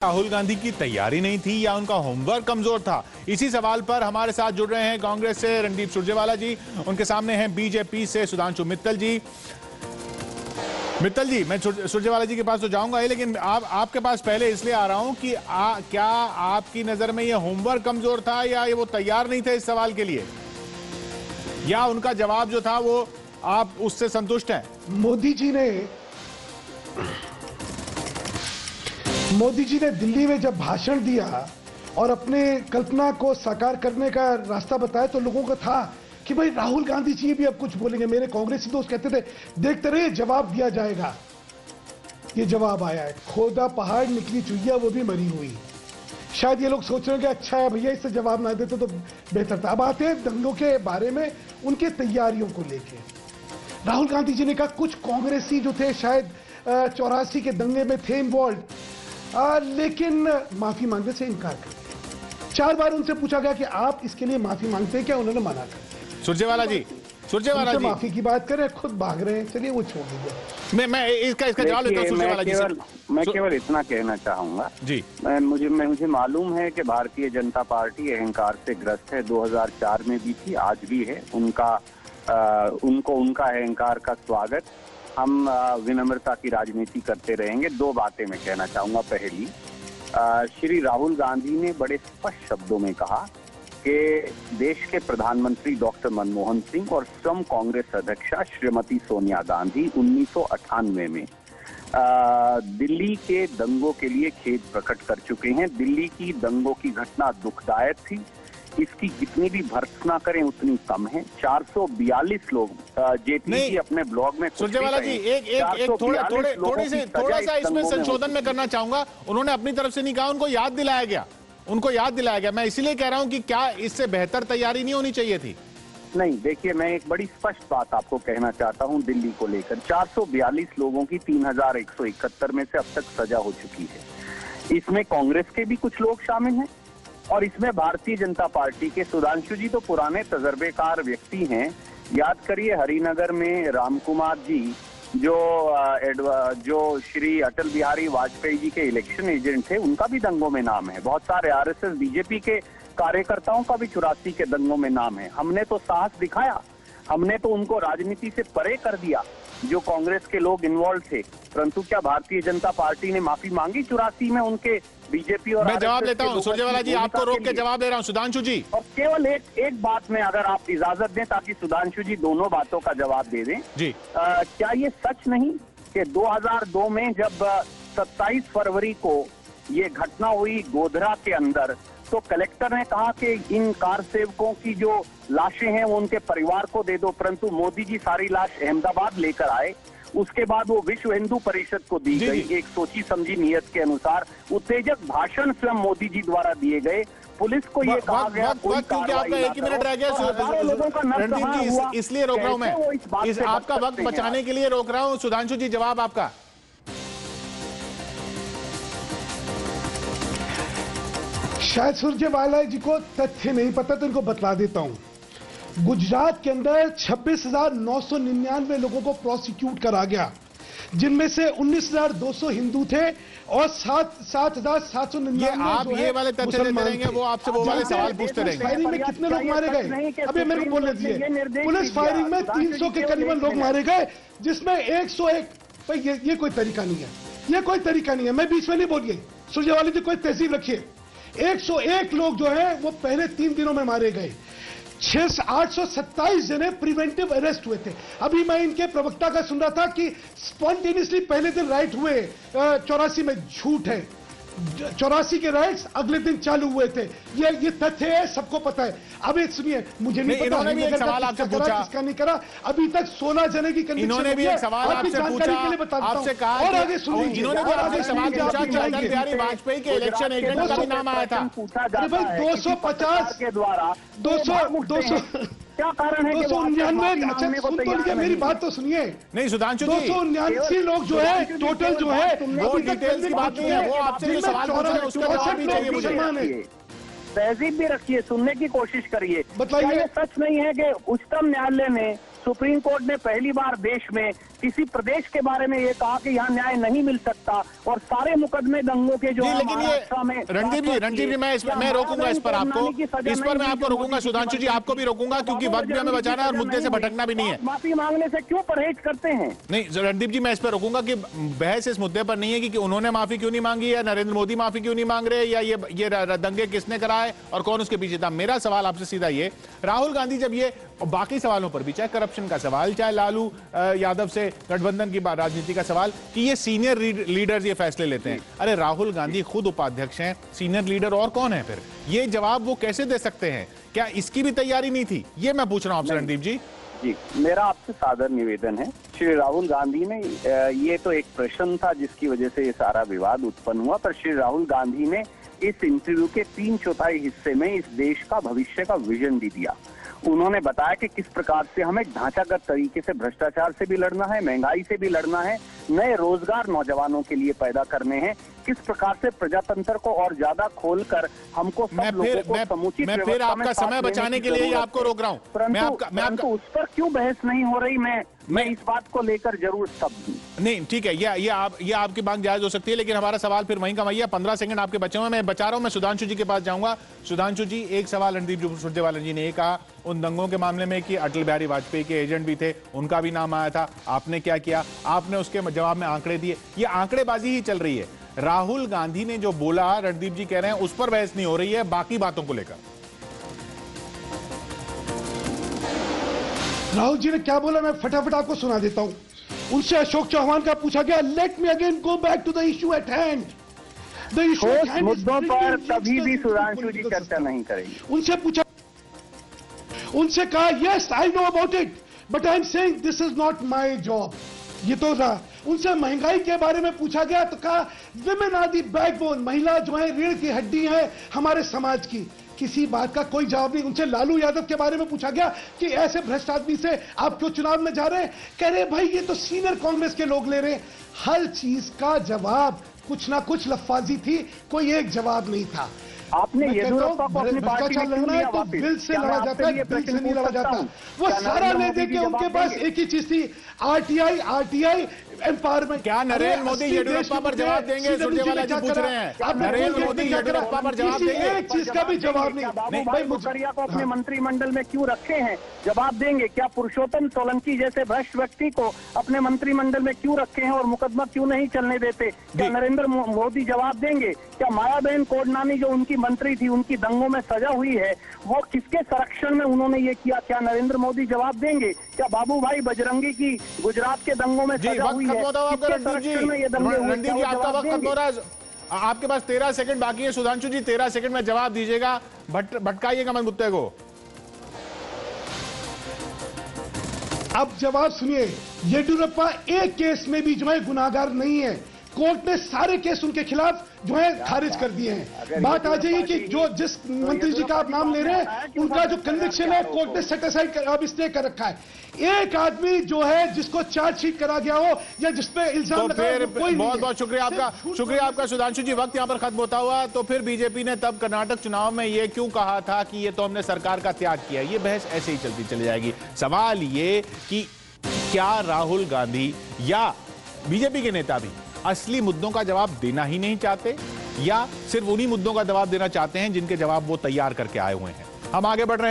राहुल गांधी की तैयारी नहीं थी या उनका होमवर्क कमजोर था? इसी सवाल पर हमारे साथ जुड़ रहे हैं कांग्रेस से रणदीप सुरजेवाला जी, उनके सामने हैं बीजेपी से सुधांशु मित्तल जी। मित्तल जी, मैं सुरजेवाला जी के पास तो जाऊंगा ही, लेकिन आपके पास पहले इसलिए आ रहा हूं कि क्या आपकी नजर में यह होमवर्क कमजोर था या ये वो तैयार नहीं थे इस सवाल के लिए, या उनका जवाब जो था वो आप उससे संतुष्ट हैं? मोदी जी ने दिल्ली में जब भाषण दिया और अपने कल्पना को साकार करने का रास्ता बताया तो लोगों को था कि भाई राहुल गांधी जी भी अब कुछ बोलेंगे। मेरे कांग्रेसी दोस्त कहते थे देखते रहिए जवाब दिया जाएगा। ये जवाब आया है, खोदा पहाड़ निकली चुईया वो भी मरी हुई। शायद ये लोग सोच रहे हैं कि अच्छा है भैया, इससे जवाब ना देते तो बेहतर था। अब आते हैं दंगों के बारे में, उनके तैयारियों को लेके। राहुल गांधी जी ने कहा कुछ कांग्रेसी जो थे शायद 84 के दंगे में थे इन्वॉल्व, लेकिन माफी मांगने से इनकार कर दिया। 4 बार उनसे पूछा गया कि आप इसके लिए माफी मांगते हैं क्या, उन्होंने मना कर दिया। सुरजेवाला जी माफी की बात करें, खुद भाग रहे हैं, चलिए वो छोड़ दीजिए। मैं इसका जवाब लेता हूं सुरजेवाला जी से। मैं केवल इतना कहना चाहूंगा जी, मुझे मालूम है कि भारतीय जनता पार्टी अहंकार से ग्रस्त है। 2004 में भी थी, आज भी है। उनका अहंकार का स्वागत। हम विनम्रता की राजनीति करते रहेंगे। 2 बातें मैं कहना चाहूंगा। पहली, श्री राहुल गांधी ने बड़े स्पष्ट शब्दों में कहा कि देश के प्रधानमंत्री डॉक्टर मनमोहन सिंह और स्वयं कांग्रेस अध्यक्षा श्रीमती सोनिया गांधी 1998 में दिल्ली के दंगों के लिए खेद प्रकट कर चुके हैं। दिल्ली की दंगों की घटना दुखदायक थी, इसकी जितनी भी भर्त्सना करें उतनी कम है। 442 लोग जेटली जी अपने ब्लॉग में। सुरजेवाला जी एक थोड़ा सा इसमें संशोधन में करना चाहूंगा। उन्होंने अपनी तरफ से नहीं कहा, उनको याद दिलाया गया। मैं इसीलिए कह रहा हूं कि क्या इससे बेहतर तैयारी नहीं होनी चाहिए थी? नहीं, देखिए, मैं एक बड़ी स्पष्ट बात आपको कहना चाहता हूं दिल्ली को लेकर। 442 लोगों की 3171 में से अब तक सजा हो चुकी है। इसमें कांग्रेस के भी कुछ लोग शामिल हैं और इसमें भारतीय जनता पार्टी के। सुधांशु जी तो पुराने तजर्बेकार व्यक्ति हैं। याद करिए, हरिनगर में राम कुमार जी जो श्री अटल बिहारी वाजपेयी जी के इलेक्शन एजेंट थे, उनका भी दंगों में नाम है। बहुत सारे आरएसएस बीजेपी के कार्यकर्ताओं का भी 84 के दंगों में नाम है। हमने तो साहस दिखाया, हमने तो उनको राजनीति से परे कर दिया जो कांग्रेस के लोग इन्वॉल्व थे। परंतु क्या भारतीय जनता पार्टी ने माफी मांगी 84 में उनके बीजेपी और? मैं जवाब लेता हूं सुरजेवाला जी, आपको रोक के जवाब दे रहा हूं। सुधांशु जी, और केवल एक बात में अगर आप इजाजत दें ताकि सुधांशु जी दोनों बातों का जवाब दे दें जी। क्या ये सच नहीं कि 2002 में जब 27 फरवरी को ये घटना हुई गोधरा के अंदर, तो कलेक्टर ने कहा कि इन कार सेवकों की जो लाशें हैं वो उनके परिवार को दे दो, परंतु मोदी जी सारी लाश अहमदाबाद लेकर आए। उसके बाद वो विश्व हिंदू परिषद को दी गई। एक सोची समझी नियत के अनुसार उत्तेजक भाषण स्वयं मोदी जी द्वारा दिए गए। पुलिस को ये कहा गया आपका 1 मिनट रह गया रणदीप जी, इसलिए रोक रहा हूं मैं, आपका वक्त बचाने के लिए रोक रहा हूं। सुधांशु जी, जवाब आपका। शायद सुरजेवाला जी को तथ्य नहीं पता तो इनको बतला देता हूं। गुजरात के अंदर 26,999 लोगों को प्रोसिक्यूट करा गया, जिनमें से 19,200 हिंदू थे और 7,799 आप ये वाले तथ्य देते रहेंगे, वो आपसे वो वाले सवाल पूछते रहेंगे। फायरिंग में कितने लोग मारे गए? अभी मेरे को बोलने दीजिए। पुलिस फायरिंग में 300 के करीबन लोग मारे गए, जिसमें 101। भाई ये कोई तरीका नहीं है, ये कोई तरीका नहीं है। मैं बीच में नहीं बोलिए सुरजेवाला जी, कोई तहजीब रखिए। 101 लोग जो है वो पहले 3 दिनों में मारे गए। 827 जने प्रिवेंटिव अरेस्ट हुए थे। अभी मैं इनके प्रवक्ता का सुन रहा था कि स्पॉन्टेनियसली पहले दिन राइट हुए 84 में। झूठ है। 84 के राइट्स अगले दिन चालू हुए थे। ये तथ्य है, सबको पता है। अब एक सुनिए, मुझे नहीं पता इन्होंने भी एक सवाल आपसे पूछा, किसका नहीं करा। अभी तक 16 जने की कंडीशन। इन्होंने भी एक सवाल आपसे पूछा, आपसे कहा, और आगे सुनिए, इन्होंने भी आपसे सवाल पूछा कि अटल बिहारी वाजपेयी के इलेक्शन एजेंट का भी नाम आया था। अरे भाई 250 के द्वारा 200 क्या कारण है? 299। अच्छा सुन तो लीजिए, मेरी बात तो सुनिए। नहीं सुधांशु जी, 279 लोग जो है टोटल जो है, वो डिटेल्स की बात नहीं है, वो आपसे जो सवाल पूछ रहे हैं उसका जवाब भी चाहिए मुझे। तहजीब भी रखिए, सुनने की कोशिश करिए। बताइए। सच नहीं है कि उच्चतम न्यायालय ने सुप्रीम कोर्ट ने पहली बार देश में किसी प्रदेश के बारे में ये कहा कि यहाँ न्याय नहीं मिल सकता और सारे मुकदमे दंगों के जो लेकिन ये रणदीप जी मैं रोकूंगा इस पर आपको, इस पर मैं आपको रोकूंगा। सुधांशु जी आपको भी रोकूंगा क्योंकि वक्त भी हमें बचाना है और मुद्दे से भटकना भी नहीं है। माफी मांगने से क्यों परहेज करते हैं? नहीं रणदीप जी मैं इस पर रोकूंगा कि बहस इस मुद्दे पर नहीं है कि उन्होंने माफी क्यों नहीं मांगी या नरेंद्र मोदी माफी क्यों नहीं मांग रहे या ये दंगे किसने कराए और कौन उसके पीछे था। मेरा सवाल आपसे सीधा ये, राहुल गांधी जब ये बाकी सवालों पर भी, चाहे करप्शन का सवाल, चाहे लालू यादव से गठबंधन की राजनीति का सवाल, कि ये सीनियर लीडर्स ये फैसले लेते हैं। अरे राहुल गांधी खुद उपाध्यक्ष हैं, सीनियर लीडर और कौन है? फिर ये जवाब वो कैसे दे सकते हैं? क्या इसकी भी तैयारी नहीं थी? ये मैं पूछ रहा हूं आपसे रणदीप जी। जी, मेरा आपसे सादर निवेदन है, श्री राहुल गांधी ने, ये तो एक प्रश्न था जिसकी वजह से ये सारा विवाद उत्पन्न हुआ, पर श्री राहुल गांधी ने इस इंटरव्यू के 3/4 हिस्से में इस देश का भविष्य का विजन भी दिया। उन्होंने बताया कि किस प्रकार से हमें ढांचागत तरीके से भ्रष्टाचार से भी लड़ना है, महंगाई से भी लड़ना है, नए रोजगार नौजवानों के लिए पैदा करने हैं, किस प्रकार से प्रजातंत्र को और ज्यादा खोलकर हमको सब लोगों को समुचित मैं फिर आपका समय बचाने के लिए ही आपको रोक रहा हूं। परंतु उस पर क्यों बहस नहीं हो रही? मैं इस बात को लेकर जरूर स्तब्ध हूं। नहीं ठीक है, ये आपकी मांग जायज हो सकती है, लेकिन हमारा सवाल फिर वहीं का वहीं है। 15 सेकंड आपके बचे हुए, मैं बचा रहा हूं। मैं सुधांशु जी के पास जाऊंगा। सुधांशु जी, एक सवाल रणदीप सुरजेवाला जी ने ये कहा उन दंगों के मामले में कि अटल बिहारी वाजपेयी के एजेंट भी थे, उनका भी नाम आया था, आपने क्या किया? आपने उसके जवाब में आंकड़े दिए। ये आंकड़ेबाजी ही चल रही है। राहुल गांधी ने जो बोला, रणदीप जी कह रहे हैं उस पर बहस नहीं हो रही है, बाकी बातों को लेकर। राहुल जी ने क्या बोला मैं फटाफट आपको सुना देता हूं। उनसे अशोक चौहान का पूछा गया, let me again go back to the issue at hand. The issue at hand मुद्दों पर कभी भी सुधांशु जी चर्चा नहीं करेंगे। उनसे पूछा, उनसे कहा yes I know about it but I am saying this is not my job. ये तो रहा। उनसे महंगाई के बारे में पूछा गया तो कहा विमेन आर दी बैकबोन, महिला जो है रीढ़ की हड्डी है हमारे समाज की। किसी बात का कोई जवाब नहीं। उनसे लालू यादव के बारे में पूछा गया कि ऐसे भ्रष्ट आदमी से आप क्यों चुनाव में जा रहे हैं? कह रहे भाई ये तो सीनियर कांग्रेस के लोग ले रहे हैं। हर चीज का जवाब कुछ ना कुछ लफ्फाजी थी, कोई एक जवाब नहीं था। आपने येदियुरप्पा को अपनी पार्टी में लड़ना है तो बिल से लड़ा जाता है, बिल से नहीं लड़ा जाता। वो सारा ले दे के उनके पास एक ही चीज थी, आरटीआई एम्पावरमेंट। क्या नरेंद्र मोदी येदियुरप्पा पर जवाब देंगे? सुरजेवाला जी पूछ रहे हैं, नरेंद्र मोदी येदियुरप्पा पर जवाब देंगे? एक चीज का भी जवाब नहीं। भाई मुखर्जिया को अपने मंत्रिमंडल में क्यों रखे हैं? जवाब देंगे। क्या पुरुषोत्तम सोलंकी जैसे भ्रष्ट व्यक्ति को अपने मंत्रिमंडल में क्यों रखे हैं और मुकदमा क्यों नहीं चलने देते? क्या नरेंद्र मोदी जवाब देंगे? क्या मायाबेन कोडनानी जो उनकी मंत्री थी, उनकी दंगों में सजा हुई है, वो किसके संरक्षण में उन्होंने ये किया? क्या नरेंद्र मोदी जवाब देंगे? क्या बाबू भाई बजरंगी की गुजरात के दंगों में सजा हुई है, किसके संरक्षण में ये दंगे हुए? रणदीप जी आपका वक्त खत्म हो रहा है, आपके पास 13 सेकंड बाकी है। सुधांशु जी 13 सेकंड में जवाब दीजिएगा, भटकाइएगा मत मुद्दे को। अब जवाब सुनिए, येदियुरप्पा एक केस में भी जो है गुनाहगार नहीं है। कोर्ट ने सारे केस उनके खिलाफ जो है खारिज कर दिए हैं। बात आ जाइए कि जो जिस मंत्री जी का आप नाम ले रहे हैं उनका जो कन्विक्शन है कोर्ट ने सेट असाइड अब स्टे कर रखा है। एक आदमी जो है जिसको चार्जशीट करा गया हो या जिसपे इल्जाम तो फिर बहुत बहुत शुक्रिया आपका सुधांशु जी। वक्त यहां पर खत्म होता हुआ। तो फिर बीजेपी ने तब कर्नाटक चुनाव में ये क्यों कहा था कि ये तो हमने सरकार का त्याग किया? ये बहस ऐसे ही चलती चली जाएगी। सवाल ये कि क्या राहुल गांधी या बीजेपी के नेता भी असली मुद्दों का जवाब देना ही नहीं चाहते या सिर्फ उन्हीं मुद्दों का जवाब देना चाहते हैं जिनके जवाब वो तैयार करके आए हुए हैं? हम आगे बढ़ रहे हैं।